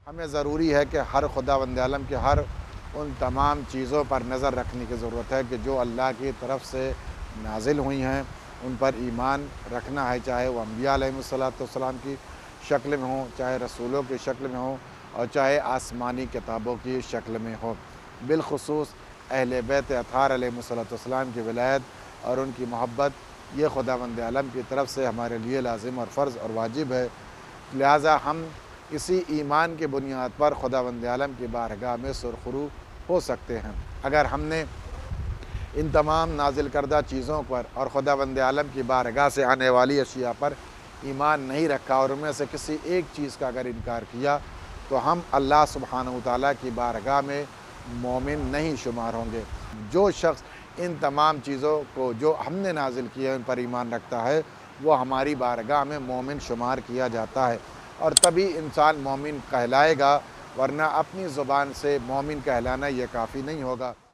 ہمیں ضروری ہے کہ ہر خداوند عالم کے ہر ان تمام چیزوں پر نظر رکھنے کی ضرورت ہے کہ جو اللہ کی طرف سے نازل ہوئی ہیں، ان پر ایمان رکھنا ہے، چاہے وہ انبیاء علیہم الصلاۃ والسلام کی شکل میں ہوں، چاہے رسولوں کی شکل میں ہوں، اور چاہے آسمانی کتابوں کی شکل میں ہو۔ بالخصوص اہل بیت اطہار علیہم الصلاۃ والسلام کی ولایت اور ان کی محبت، یہ خداوند عالم کی طرف سے ہمارے لیے لازم اور فرض اور واجب ہے۔ لہٰذا ہم اسی ایمان کی بنیاد پر خداوند عالم کی بارگاہ میں سرخرو ہو سکتے ہیں۔ اگر ہم نے ان تمام نازل کردہ چیزوں پر اور خداوند عالم کی بارگاہ سے آنے والی اشیاء پر ایمان نہیں رکھا اور ان میں سے کسی ایک چیز کا اگر انکار کیا تو ہم اللہ سبحانہ وتعالیٰ کی بارگاہ میں مومن نہیں شمار ہوں گے۔ جو شخص ان تمام چیزوں کو جو ہم نے نازل کیا ہے ان پر ایمان رکھتا ہے، وہ ہماری بارگاہ میں مومن شمار کیا جاتا ہے، اور تبھی انسان مومن کہلائے گا، ورنہ اپنی زبان سے مومن کہلانا یہ کافی نہیں ہوگا۔